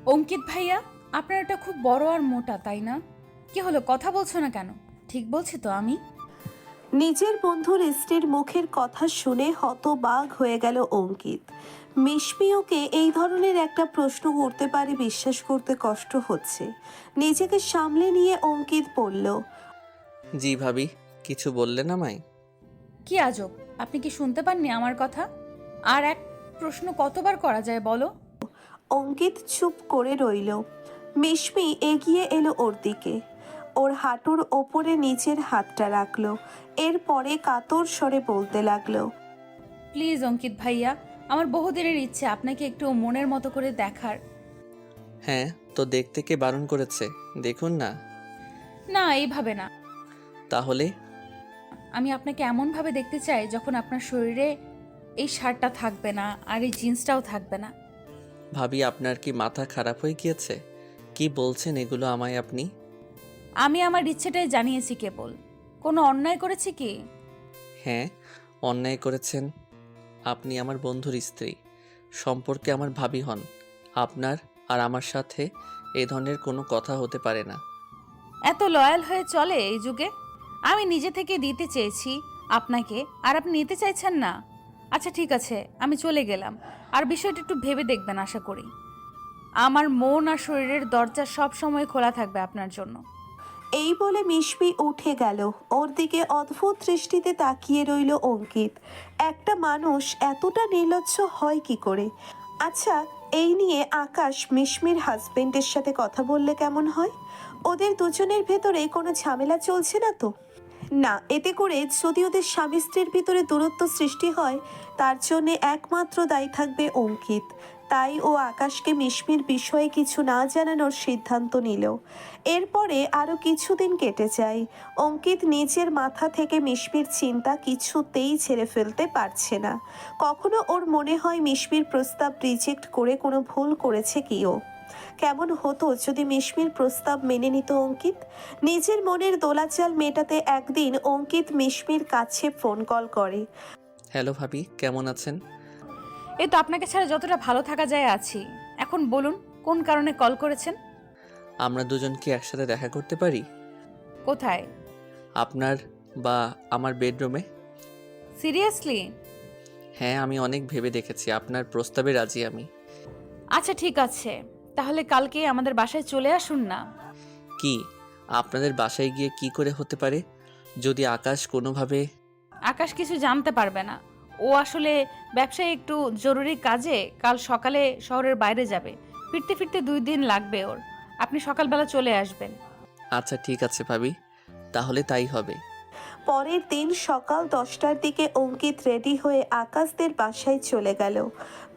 অঙ্কিত ভাইয়া, আপনার এটা খুব বড় আর মোটা, তাই না? কি হলো, কথা বলছো না কেন? ঠিক বলছি তো আমি? নিজের বন্ধুর স্ত্রীর মুখের কথা শুনে হতবাক হয়ে গেল অঙ্কিত। মিশমি ওকে এই ধরনের একটা প্রশ্ন করতে পারে বিশ্বাস করতে কষ্ট হচ্ছে। নিজেকে সামলে নিয়ে অঙ্কিত বলল, জি ভাবি, কিছু বললেন আমায়? কি আজব, আপনি কি শুনতে পাননি আমার কথা? আর এক প্রশ্ন কতবার করা যায় বলো? অঙ্কিত চুপ করে রইল। মিশমি এগিয়ে এলো ওর দিকে, ওর হাঁটুর ওপরে নিচের হাতটা রাখলো, এরপরে কাতর স্বরে বলতে লাগলো, প্লিজ অঙ্কিত ভাইয়া, আমার বহুদিনের ইচ্ছে আপনাকে একটু মনের মতো করে দেখার। হ্যাঁ, তো দেখতে কে বারণ করেছে? দেখুন না। না, এইভাবে না। তাহলে? আমি আপনাকে এমনভাবে দেখতে চাই যখন আপনার শরীরে এই শার্টটা থাকবে না আর এই জিন্সটাও থাকবে না। ভাবি, আপনার কি মাথা খারাপ হয়ে গিয়েছে? কি বলছেন এগুলো আমায় আপনি? আমি আমার ইচ্ছেটাই জানিয়েছি কেবল। কোনো অন্যায় করেছি কি? হ্যাঁ, অন্যায় করেছেন। আপনি আমার বন্ধুর স্ত্রী, সম্পর্কে আমার ভাবি হন। আপনার আর আমার সাথে এই ধরনের কোনো কথা হতে পারে না। এত লয়াল হয়ে চলে এই যুগে? আমি নিজে থেকে দিতে চেয়েছি আপনাকে, আর আপনি নিতে চাইছেন না। আচ্ছা ঠিক আছে, আমি চলে গেলাম। আর বিষয়টা একটু ভেবে দেখবেন, আশা করি। আমার মন আর শরীরের দরজা সব সময় খোলা থাকবে আপনার জন্য। এই বলে মিশমি উঠে গেল। ওর দিকে অদ্ভুত দৃষ্টিতে তাকিয়ে রইল অঙ্কিত। একটা মানুষ এতটা নির্লজ্জ হয় কি করে? আচ্ছা, এই নিয়ে আকাশ মিশমির হাজবেন্ডের সাথে কথা বললে কেমন হয়? ওদের দুজনের ভেতরে কোনো ঝামেলা চলছে না তো? না, এতে করে যদি ওদের স্বামী স্ত্রীর ভিতরে দূরত্ব সৃষ্টি হয়, তার জন্যে একমাত্র দায়ী থাকবে অঙ্কিত। তাই ও আকাশকে মিশমির বিষয়ে কিছু না জানানোর সিদ্ধান্ত নিল। এরপরে আরও কিছুদিন কেটে যায়। অঙ্কিত নিজের মাথা থেকে মিশমির চিন্তা কিছুতেই ছেড়ে ফেলতে পারছে না। কখনো ওর মনে হয় মিশমির প্রস্তাব রিজেক্ট করে কোনো ভুল করেছে কি ও। কেমন হতো যদি মিশমির প্রস্তাব মেনে নিত অঙ্কিত? নিজের মনের দোলাচাল মেটাতে একদিন অঙ্কিত মিশমির কাছে ফোন কল করে। হ্যালো ভাবি, কেমন আছেন? এই তো আপনাকে ছাড়া যতটা ভালো থাকা যায় আছি। এখন বলুন, কোন কারণে কল করেছেন? আমরা দুজন কি একসাথে দেখা করতে পারি? কোথায়? আপনার বা আমার বেডরুমে? সিরিয়াসলি? হ্যাঁ, আমি অনেক ভেবে দেখেছি, আপনার প্রস্তাবে রাজি আমি। আচ্ছা ঠিক আছে, তাহলে কালকে আমাদের বাসায় চলে আসুন না। কি? আপনাদের বাসায় গিয়ে কি করে হতে পারে? যদি আকাশ কোনোভাবে... আকাশ কিছু জানতে পারবে না। ও আসলে ব্যবসায় একটু জরুরি কাজে কাল সকালে শহরের বাইরে যাবে। ফিরতে ফিরতে 2 দিন লাগবে ওর। আপনি সকালবেলা চলে আসবেন। আচ্ছা ঠিক আছে ভাবি, তাহলে তাই হবে। পরের দিন সকাল 10টার দিকে অঙ্কিত রেডি হয়ে আকাশদের বাসায় চলে গেল।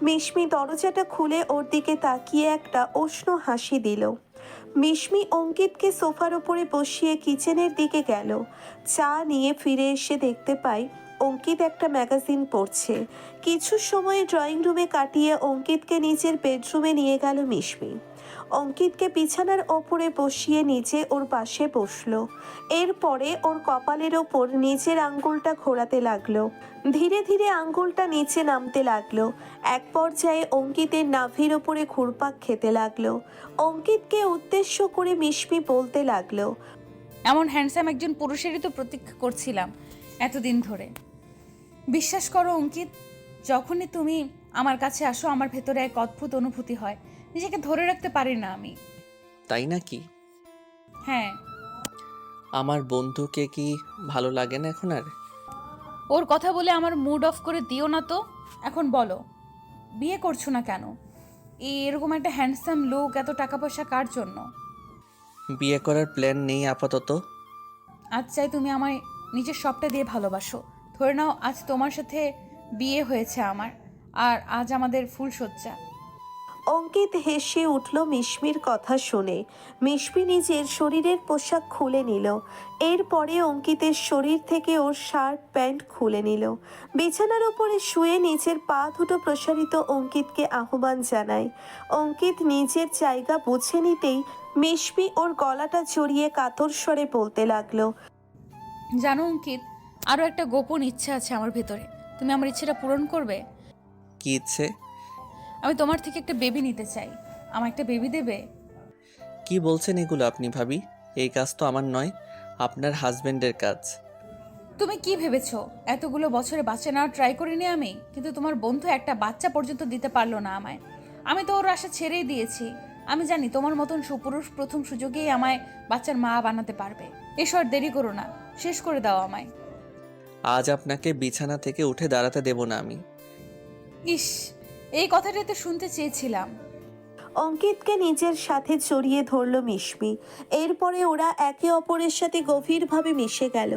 মিশমি দরজাটা খুলে ওর দিকে তাকিয়ে একটা উষ্ণ হাসি দিল। মিশমি অঙ্কিতকে সোফার উপরে বসিয়ে কিচেনের দিকে গেল। চা নিয়ে ফিরে এসে দেখতে পাই অঙ্কিত একটা ম্যাগাজিন পড়ছে। কিছু সময় ড্রয়িং রুমে কাটিয়ে অঙ্কিতকে নিজের বেডরুমে নিয়ে গেল মিশমি। অঙ্কিতকে বিছানার ওপরে বসিয়ে নিচে ওর পাশে বসলো। এরপরে ওর কপালের ওপর নিচের আঙ্গুলটা ঘোরাতে লাগলো। ধীরে ধীরে আঙ্গুলটা নিচে নামতে লাগলো। এক পর্যায়ে অঙ্কিতের নাভির ওপরে ঘুরপাক খেতে লাগলো। অঙ্কিতকে উদ্দেশ্য করে মিশমি বলতে লাগলো, এমন হ্যান্ডসাম একজন পুরুষেরই তো প্রতীক্ষা করছিলাম এতদিন ধরে। বিশ্বাস করো অঙ্কিত, যখনই তুমি আমার কাছে আসো আমার ভেতরে এক অদ্ভুত অনুভূতি হয়। নিজেকে ধরে রাখতে পারি না আমি। তাই নাকি? হ্যাঁ। আমার বন্ধুকে কি ভালো লাগে না এখন আর? ওর কথা বলে আমার মুড অফ করে দিও না তো। এখন বলো, বিয়ে করছো না কেন? এরকম একটা হ্যান্ডসাম লোক, এত টাকা পয়সা কার জন্য? বিয়ে করার প্ল্যান নেই আপাতত। আজ চাই তুমি আমায় নিজের সবটা দিয়ে ভালোবাসো। ধরে নাও আজ তোমার সাথে বিয়ে হয়েছে আমার, আর আজ আমাদের ফুলশয্যা। অঙ্কিত হেসে উঠল মিশমির কথা শুনে। মিশমি নিজের শরীরের পোশাক খুলে নিল। এরপরে অঙ্কিতের শরীর থেকে ওর শার্ট প্যান্ট খুলে নিল। বিছানার উপরে শুয়ে নিজের পা দুটো প্রসারিত অঙ্কিতকে আহ্বান জানায়। অঙ্কিত নিজের জায়গা বুঝে নিতেই মিশমি ওর গলাটা জড়িয়ে কাতর স্বরে বলতে লাগলো, জানো অঙ্কিত, আরও একটা গোপন ইচ্ছা আছে আমার ভেতরে। তুমি আমার ইচ্ছেটা পূরণ করবে? কি ইচ্ছে? আমি তোমার থেকে একটা বেবি নিতে চাই। আমার একটা বেবি দেবে? কি বলছেন এগুলো আপনি ভাবি? এই কাজ তো আমার নয়, আপনার হাজবেন্ডের কাজ। তুমি কি ভেবেছো এতগুলো বছরে বাচ্চা নেওয়ার ট্রাই করিনি আমি? কিন্তু তোমার বন্ধু একটা বাচ্চা পর্যন্ত দিতে পারলো না আমায়। আমি তো ওর আশা ছেড়েই দিয়েছি। আমি জানি তোমার মতন সুপুরুষ প্রথম সুযোগেই আমায় বাচ্চার মা বানাতে পারবে। এসব আর দেরি করো না, শেষ করে দাও আমায়। আজ আপনাকে বিছানা থেকে উঠে দাঁড়াতে দেব না আমি। ইস, এই কথাটাই তো শুনতে চেয়েছিলাম। অঙ্কিতকে নিজের সাথে জড়িয়ে ধরল মিশমি। এরপরে ওরা একে অপরের সাথে গভীরভাবে মিশে গেল।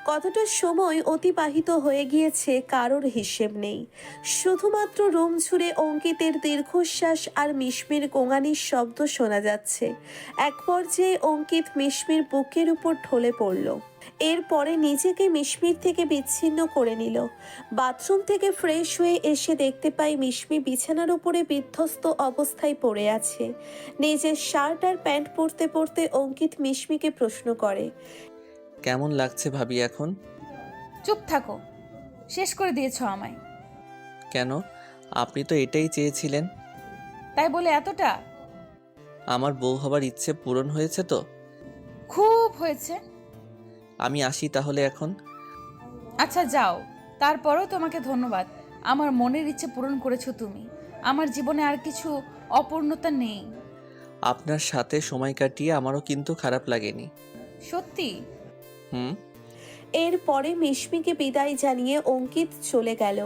কতটা সময় অতিবাহিত হয়ে গিয়েছে কারোর হিসেব নেই। শুধুমাত্র রুম জুড়ে অঙ্কিতের দীর্ঘশ্বাস আর মিশমির গোঙানির শব্দ শোনা যাচ্ছে। এক পর্যায়ে অঙ্কিত মিশমির বুকের উপর ঢলে পড়ল। এরপরে নিজেকে মিশমির থেকে বিচ্ছিন্ন করে নিল। বাথরুম থেকে ফ্রেশ হয়ে এসে দেখতে পাই মিশমি বিছানার উপরে বিধ্বস্ত অবস্থায় পড়ে আছে। নিজের শার্ট আর প্যান্ট পরতে পরতে অঙ্কিত মিশমিকে প্রশ্ন করে, কেমন লাগছে ভাবি এখন? চুপ থাকো, শেষ করে দিয়েছো আমায়। কেন? আপনি তো এটাই চেয়েছিলেন। তাই বলে এতটা? আমার বউ হবার ইচ্ছে পূরণ হয়েছে তো? খুব হয়েছে। আমি আসি তাহলে এখন। আচ্ছা যাও, তারপরেও তোমাকে ধন্যবাদ। আমার মনের ইচ্ছে পূরণ করেছো তুমি। আমার জীবনে আর কিছু অপূর্ণতা নেই। আপনার সাথে সময় কাটিয়ে আমারও কিন্তু খারাপ লাগেনি। সত্যি? হুম। এরপরে মিশমিকে বিদায় জানিয়ে অঙ্কিত চলে গেল।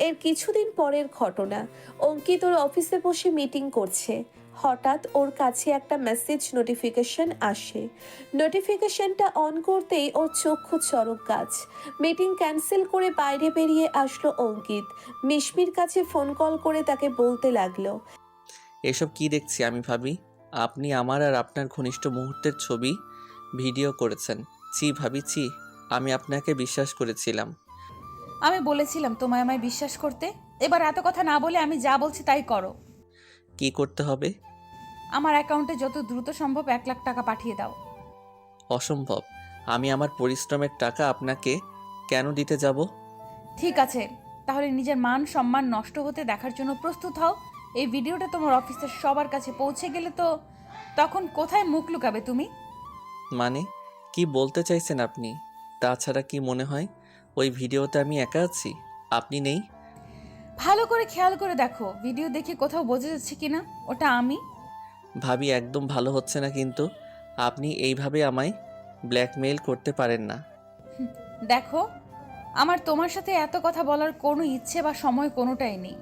এর কিছুদিন পরের ঘটনা, অঙ্কিত ওর অফিসে বসে মিটিং করছে। হঠাৎ ওর কাছে একটা মেসেজ নোটিফিকেশন আসে। নোটিফিকেশনটা অন করতেই ওর চক্ষু চড়ক গাছ। মিটিং ক্যান্সেল করে বাইরে বেরিয়ে আসলো অঙ্কিত। মিশমির কাছে ফোন কল করে তাকে বলতে লাগলো, এসব কি দেখছি আমি ভাবি? আপনি আমার আর আপনার ঘনিষ্ঠ মুহূর্তের ছবি ভিডিও করেছেন। ছি ভাবি ছি, আমি আপনাকে বিশ্বাস করেছিলাম। আমি বলেছিলাম তোমায় আমায় বিশ্বাস করতে। এবার এত কথা না বলে আমি যা বলছি তাই করো। কি করতে হবে? আমার অ্যাকাউন্টে যত দ্রুত সম্ভব 1 লাখ টাকা পাঠিয়ে দাও। অসম্ভব। আমি আমার পরিশ্রমের টাকা আপনাকে কেন দিতে যাব? ঠিক আছে, তাহলে নিজের মান সম্মান নষ্ট হতে দেখার জন্য প্রস্তুত হও। এই ভিডিওটা তোমার অফিসের সবার কাছে পৌঁছে গেলে তো তখন কোথায় মুখ লুকাবে তুমি? মানে কি বলতে চাইছেন আপনি? তাছাড়া কি মনে হয় ওই ভিডিওতে আমি একা আছি, আপনি নেই? ভালো করে খেয়াল করে দেখো, ভিডিও দেখে কোথাও বোঝা যাচ্ছে কিনা ওটা আমি। ভাবি একদম ভালো হচ্ছে না কিন্তু। আপনি এইভাবে আমায় ব্ল্যাকমেইল করতে পারেন না। দেখো, আমার তোমার সাথে এত কথা বলার কোনো ইচ্ছে বা সময় কোনোটাই নেই।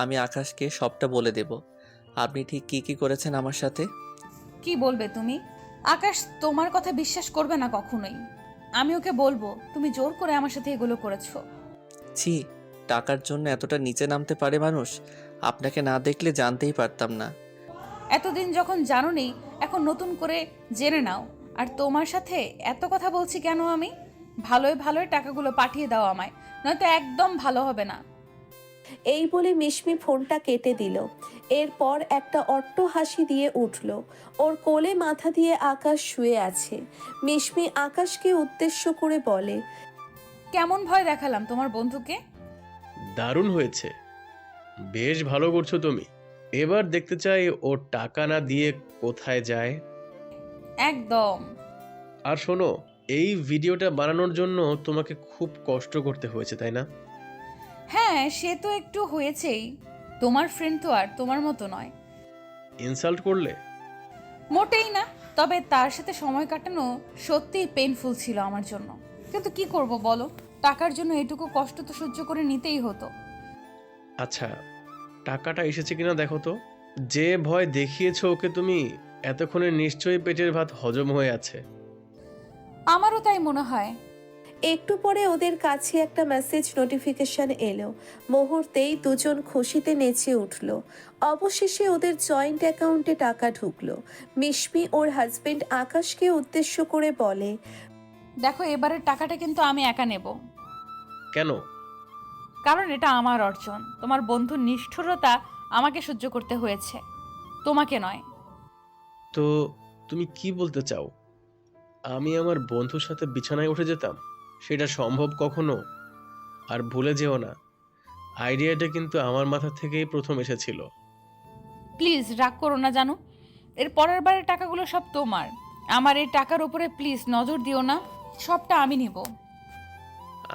আমি আকাশকে সবটা বলে দেব আপনি ঠিক কি কি করেছেন আমার সাথে। কি বলবে তুমি? আকাশ তোমার কথা বিশ্বাস করবে না কখনোই। আমি ওকে বলবো তুমি জোর করে আমার সাথে এগুলো করেছো। ছি, টাকার জন্য এতটা নিচে নামতে পারে মানুষ? আপনাকে না দেখলে জানতেই পারতাম না। এতদিন যখন জানোনি, এখন নতুন করে জেনে নাও। আর তোমার সাথে এত কথা বলছি কেন আমি? ভালোই ভালোই টাকাগুলো পাঠিয়ে দাও আমায়, নয়তো একদম ভালো হবে না। এই বলে মিশমি ফোনটা কেটে দিল। এরপর একটা অট্ট হাসি দিয়ে উঠল। ওর কোলে মাথা দিয়ে আকাশ শুয়ে আছে। মিশমি আকাশকে উদ্দেশ্য করে বলে, কেমন ভয় দেখালাম তোমার বন্ধুকে? দারুণ হয়েছে, বেশ ভালো করছো তুমি। এবার দেখতে চাই ও টাকা না দিয়ে কোথায় যায়। একদম। আর শোনো, এই ভিডিওটা বানানোর জন্য তোমাকে খুব কষ্ট করতে হয়েছে তাই না? হ্যাঁ, সে তো একটু হয়েছেই। তোমার ফ্রেন্ড তো আর তোমার মতো নয়। ইনসাল্ট করলে? মোটেই না। তবে তার সাথে সময় কাটানো সত্যিই পেইনফুল ছিল আমার জন্য। কিন্তু কি করব বলো, টাকার জন্য এটুকু কষ্ট তো সহ্য করে নিতেই হতো। আচ্ছা, টাকাটা এসেছে কিনা দেখো তো। যে ভয় দেখিয়েছো ওকে তুমি, এতক্ষণে নিশ্চয়ই পেটের ভাত হজম হয়ে আছে। আমারও তাই মনে হয়। একটু পরে ওদের কাছে একটা মেসেজ নোটিফিকেশন এলো। মুহূর্তেই দুজন খুশিতে নেচে উঠল। অবশেষে ওদের জয়েন্ট অ্যাকাউন্টে টাকা ঢুকলো। মিশমি ওর হাজবেন্ড আকাশকে উদ্দেশ্য করে বলে, দেখো, এবারের টাকাটা কিন্তু আমি একা নেব। কেন? কারণ এটা আমার অর্জন। তোমার বন্ধুর নিষ্ঠুরতা আমাকে সহ্য করতে হয়েছে, তোমাকে নয়। তো তুমি কি বলতে চাও? আমি আমার বন্ধুর সাথে বিছানায় উঠে যেতাম? সেটা সম্ভব কখনো? আর ভুলে যেও না, আইডিয়াটা কিন্তু আমার মাথা থেকেই প্রথম এসেছিল। প্লিজ রাগ করো না জানো, এর পরের বারের টাকাগুলো সব তোমার। আমার এই টাকার উপরে প্লিজ নজর দিও না, সবটা আমি নিব।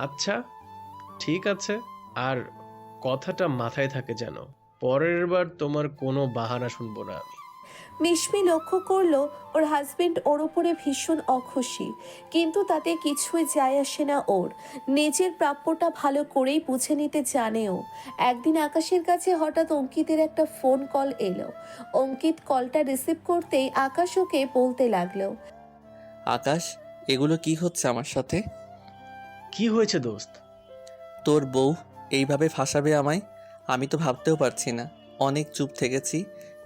আচ্ছা, ঠিক আছে। আর কথাটা মাথায় থাকে যেন, পরের বার তোমার কোনো বাহানা শুনবো না আমি। মিশমি লক্ষ্য করলো ওর হাজবেন্ড ওর উপরে ভীষণ অখুশি, কিন্তু তাতে কিছুই যায় আসে না ওর। নিজের প্রাপ্যটা ভালো করেই বুঝে নিতে জানেও। একদিন আকাশের কাছে হঠাৎ অঙ্কিতের একটা ফোন কল এলো। অঙ্কিত কলটা রিসিভ করতেই আকাশ ওকে বলতে লাগলো, আকাশ, এগুলো কি হচ্ছে আমার সাথে? কি হয়েছে দোস্ত? তোর বউ এইভাবে ফাঁসাবে আমায়? আমি তো ভাবতেও পারছি না। অনেক চুপ থেকেছি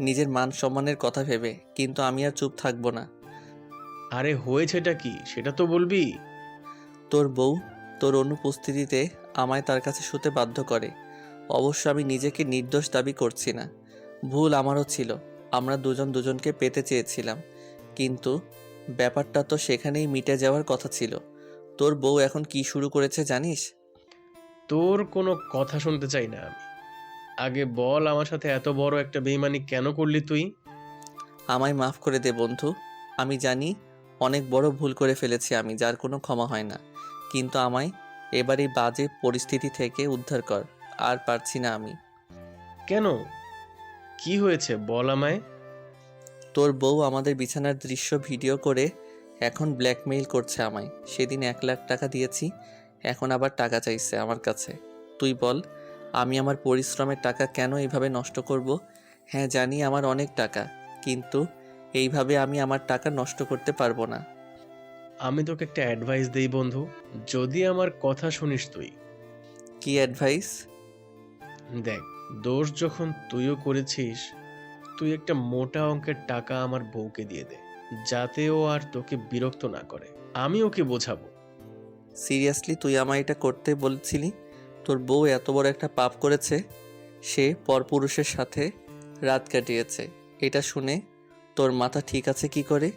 নিজের মান সম্মানের কথা ভেবে, কিন্তু আমি আর চুপ থাকবো না। আরে হয়েছেটা কি সেটা তো বলবি। তোর বউ তোর অনুপস্থিতিতে আমায় তার কাছে শুতে বাধ্য করে। অবশ্য আমি নিজেকে নির্দোষ দাবি করছি না, ভুল আমারও ছিল। আমরা দুজন দুজনকে পেতে চেয়েছিলাম, কিন্তু ব্যাপারটা তো সেখানেই মিটে যাওয়ার কথা ছিল। তোর বউ এখন কি শুরু করেছে জানিস? তোর কোনো কথা শুনতে চাই না আমি। আগে বল, আমার সাথে এত বড় একটা বেইমানি কেন করলি তুই? আমায় মাফ করে দে বন্ধু। আমি জানি অনেক বড় ভুল করে ফেলেছি আমি, যার কোনো ক্ষমা হয় না। কিন্তু আমায় এবার এই বাজে পরিস্থিতি থেকে উদ্ধার কর। আর পারছি না আমি। কেন, কি হয়েছে বল আমায়। তোর বউ আমাদের বিছানার দৃশ্য ভিডিও করে এখন ব্ল্যাকমেইল করছে আমায়। সেদিন 1 লাখ টাকা দিয়েছি, এখন আবার টাকা চাইছে আমার কাছে। তুই বল, আমি আমার পরিশ্রমের টাকা কেন এইভাবে নষ্ট করব? হ্যাঁ জানি আমার অনেক টাকা, কিন্তু এইভাবে আমি আমার টাকা নষ্ট করতে পারবো না। আমি তোকে একটা অ্যাডভাইস দেই বন্ধু, যদি আমার কথা শুনিস তুই। কি অ্যাডভাইস? দেখ, দোষ যখন তুইও করেছিস, তুই একটা মোটা অঙ্কের টাকা আমার বউকে দিয়ে দে, যাতে ও আর তোকে বিরক্ত না করে। আমি ওকে বোঝাবো। সিরিয়াসলি তুই আমায় এটা করতে বলছিলি? তোর বউ এত বড় একটা পাপ করেছে, সে পরপুরুষের সাথে রাত কাটিয়েছে। এটা শুনে তোর মাথা ঠিক আছে কি করে?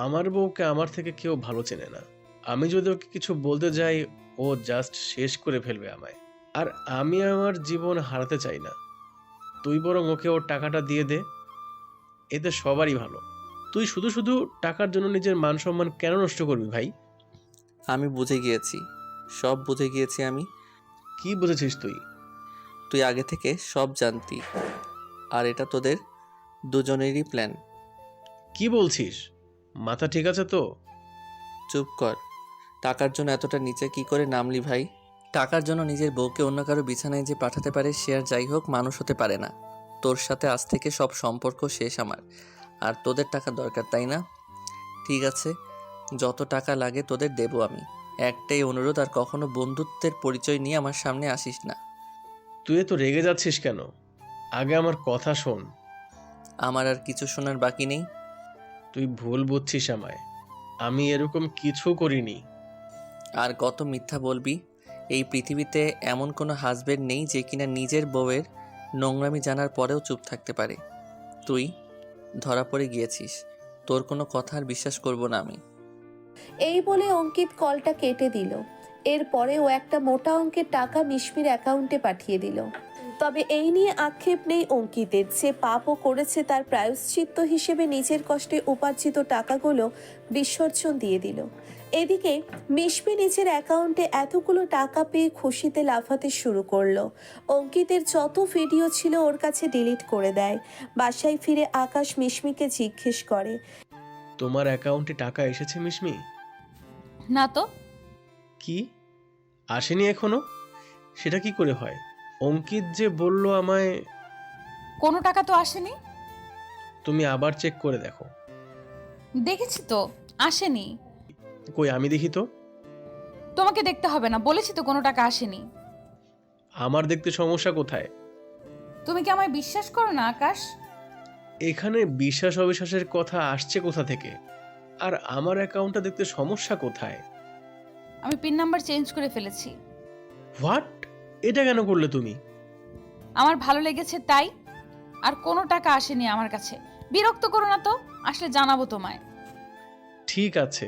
আমার বউকে আমার থেকে কেউ ভালো চেনে না। আমি যদি ওকে কিছু বলতে যাই, ও জাস্ট শেষ করে ফেলবে আমায়। আর আমি আমার জীবন হারাতে চাই না। তুই বরং ওকে ওর টাকাটা দিয়ে দে, এতে সবারই ভালো। তুই শুধু শুধু টাকার জন্য নিজের মান সম্মান কেন নষ্ট করবি ভাই? আমি বুঝে গিয়েছি, সব বুঝে গিয়েছি আমি। কি বুঝেছিস তুই? তুই আগে থেকে সব জানতি, আর এটা তোদের দুজনেরই প্ল্যান। কি বলছিস? মাথা ঠিক আছে তো? চুপ কর। টাকার জন্য এতটা নিচে কি করে নামলি ভাই? টাকার জন্য নিজের বউকে অন্য কারো বিছানায় যে পাঠাতে পারে, সে আর যাই হোক মানুষ হতে পারে না। তোর সাথে আজ থেকে সব সম্পর্ক শেষ আমার। আর তোদের টাকা দরকার, তাই না? ঠিক আছে, যত টাকা লাগে তোদের দেবো আমি। একটাই অনুরোধ, আর কখনো বন্ধুত্বের পরিচয় নিয়ে আমার সামনে আসিস না। তুই এত রেগে যাচ্ছিস কেন? আগে আমার কথা শোন। আমার আর কিছু শোনার বাকি নেই। তুই ভুল বুঝছিস আমায়। আমি এরকম কিছু করিনি। আর কত মিথ্যা বলবি? এই পৃথিবীতে এমন কোনো হাজবেন্ড নেই যে কিনা নিজের বউয়ের নোংরামি জানার পরেও চুপ থাকতে পারে। তুই ধরা পড়ে গিয়েছিস, তোর কোনো কথা আর বিশ্বাস করব না আমি। এই বলে অঙ্কিত কলটা কেটে দিল। এরপরে ও একটা মোটা অঙ্কের টাকা মিশমির অ্যাকাউন্টে পাঠিয়ে দিল। তবে এই নিয়ে আক্ষেপ নেই অঙ্কিতের, যে পাপও করেছে তার প্রায়শ্চিত্ত হিসেবে নিজের কষ্টে উপার্জিত টাকাগুলো বিসর্জন দিয়ে দিল। এদিকে মিশমি নিজের অ্যাকাউন্টে এতগুলো টাকা পেয়ে খুশিতে লাফাতে শুরু করলো। অঙ্কিতের যত ভিডিও ছিল ওর কাছে ডিলিট করে দেয়। বাসায় ফিরে আকাশ মিশমিকে জিজ্ঞেস করে, তোমার অ্যাকাউন্টে টাকা এসেছে মিশমি? না তো। কি, আসেনি এখনো? সেটা কি করে হয়? অঙ্কিত যে বলল আমায়। কোনো টাকা তো আসেনি। তুমি আবার চেক করে দেখো। দেখেছি তো, আসেনি। কই আমি দেখি তো। তোমাকে দেখতে হবে না, বলেছি তো কোনো টাকা আসেনি। আমার দেখতে সমস্যা কোথায়? তুমি কি আমায় বিশ্বাস করো না আকাশ? এখানে বিশ্বাস অবিশ্বাসের কথা আসছে কোথা থেকে? আর আমার অ্যাকাউন্টটা দেখতে সমস্যা কোথায়? আমি পিন নাম্বার চেঞ্জ করে ফেলেছি। হোয়াট? এটা কেন করলে তুমি? আমার ভালো লেগেছে তাই। আর কোনো টাকা আসেনি আমার কাছে। বিরক্ত করো না তো, আসলে জানাবো তোমায়। ঠিক আছে,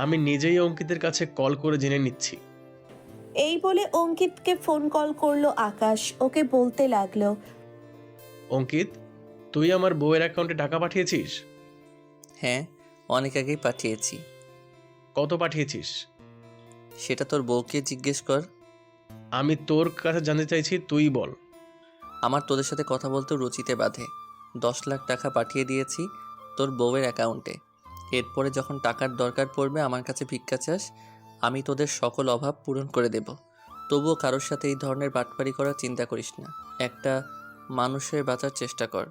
আমি নিজেই অঙ্কিতের কাছে কল করে জেনে নিচ্ছি। এই বলে অঙ্কিতকে ফোন কল করলো আকাশ। ওকে বলতে লাগলো, অঙ্কিত, তুই আমার বউয়ের অ্যাকাউন্টে টাকা পাঠিয়েছিস? হ্যাঁ, অনেক আগেই পাঠিয়েছি। কত পাঠিয়েছিস? সেটা তোর বউকে জিজ্ঞেস কর। আমি তোর কাছে জানতে চাইছি, তুই বল। আমার তোদের সাথে কথা বলতেও রুচিতে বাধে। 10 লাখ টাকা পাঠিয়ে দিয়েছি তোর বউয়ের অ্যাকাউন্টে। এরপরে যখন টাকার দরকার পড়বে আমার কাছে ভিক্ষা চাস, আমি তোদের সকল অভাব পূরণ করে দেব। তবুও কারোর সাথে এই ধরনের বাটপারি করার চিন্তা করিস না। একটা মানুষ হয়ে বাঁচার চেষ্টা কর।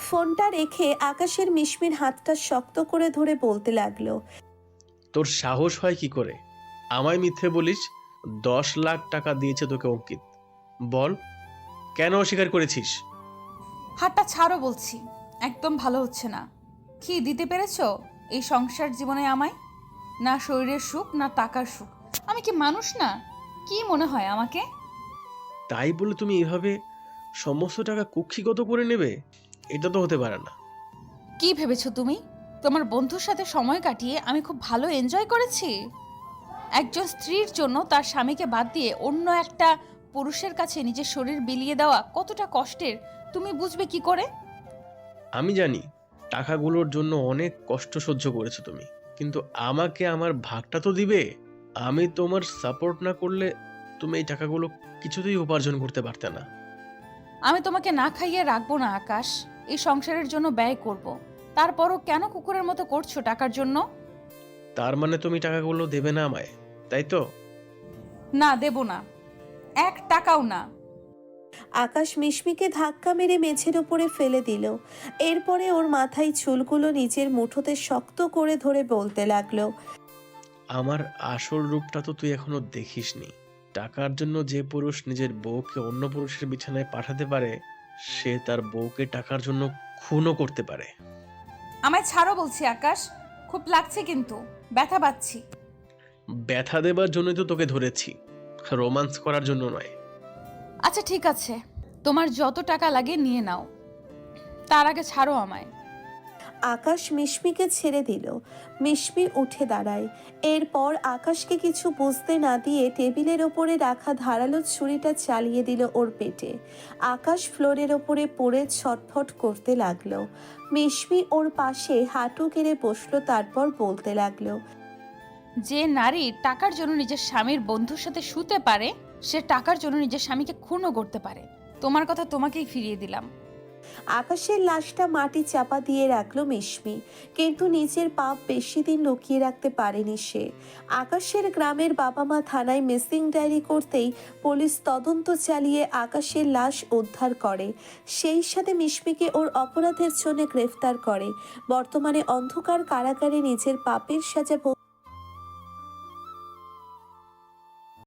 ফোনটা রেখে আকাশের মিশমির হাতটা শক্ত করে ধরে বলতে লাগলো। তোর সাহস হয় কি করে আমায় মিথ্যে বলিস? 10 লাখ টাকা দিয়েছে তোকে অঙ্কিত। বল, কেন অস্বীকার করেছিস? হাতটা ছাড়ো বলছি, একদম ভালো হচ্ছে না। কি দিতে পেরেছো এই সংসার জীবনে আমায়? না শরীরের সুখ, না টাকার সুখ। আমি কি মানুষ না? কি মনে হয় আমাকে? তাই বলে তুমি এভাবে সমস্ত টাকা কুক্ষিগত করে নেবে? এটা তো হতে পারে না। কি ভেবেছো তুমি? তোমার বন্ধুর সাথে সময় কাটিয়ে আমি খুব ভালো এনজয় করেছি। একজন স্ত্রীর জন্য তার স্বামীকে বাদ দিয়ে অন্য একটা পুরুষের কাছে নিজের শরীর বিলিয়ে দেওয়া কতটা কষ্টের তুমি বুঝবে কি করে? আমি জানি টাকাগুলোর জন্য অনেক কষ্ট সহ্য করেছো তুমি, কিন্তু আমাকে আমার ভাগটা তো দিবে। আমি তোমার সাপোর্ট না করলে তুমি এই টাকাগুলো কিছুতেই উপার্জন করতে পারতে না। আমি তোমাকে না খাইয়ে রাখবো না আকাশ, এই সংসারের জন্য ব্যয় করব। তারপরও কেন কুকুরের মতো করছো টাকার জন্য? তার মানে তুমি টাকাগুলো দেবে না আমায়, তাই তো? না, দেব না, 1 টাকাও না। আকাশ মিশমিকে ধাক্কা মেরে মেঝের উপরে ফেলে দিল। এরপরে ওর মাথায় চুলগুলো নিজের মুঠোতে শক্ত করে ধরে বলতে লাগলো। আমার আসল রূপটা তো তুই এখনো দেখিসনি। টাকার জন্য যে পুরুষ নিজের বউকে অন্য পুরুষের বিছানায় পাঠাতে পারে, সে তার বউকে টাকার জন্য খুনও করতে পারে। আমায় ছাড়ো বলছি আকাশ, খুব লাগছে কিন্তু, ব্যথা পাচ্ছি। ব্যথা দেবার জন্যই তো তোকে ধরেছি, রোমান্স করার জন্য নয়। আচ্ছা ঠিক আছে, তোমার যত টাকা লাগে নিয়ে নাও, তার আগে ছাড়ো আমায়। আকাশ মিশমিকে ছেড়ে দিল। মিশমি উঠে দাঁড়ায়। এরপর আকাশকে কিছু বুঝতে না দিয়ে টেবিলের ওপরে রাখা ধারালো ছুরিটা চালিয়ে দিল ওর পেটে। আকাশ ফ্লোরের ওপরে পড়ে ছটফট করতে লাগলো। মিশমি ওর পাশে হাঁটু গেড়ে বসলো, তারপর বলতে লাগলো। যে নারী টাকার জন্য নিজের স্বামীর বন্ধুর সাথে শুতে পারে, সে টাকার জন্য নিজের স্বামীকে খুনও করতে পারে। তোমার কথা তোমাকেই ফিরিয়ে দিলাম। আকাশের লাশটা মাটি চাপা দিয়ে রাখলো মিশমি, কিন্তু নিজের পাপ বেশি দিন লুকিয়ে রাখতে পারেনি সে। আকাশের গ্রামের বাবা মা থানায় মিসিং ডায়েরি করতেই পুলিশ তদন্ত চালিয়ে আকাশের লাশ উদ্ধার করে। সেই সাথে মিশমিকে ওর অপরাধের জন্য গ্রেফতার করে। বর্তমানে অন্ধকার কারাগারে নিজের পাপের সাজা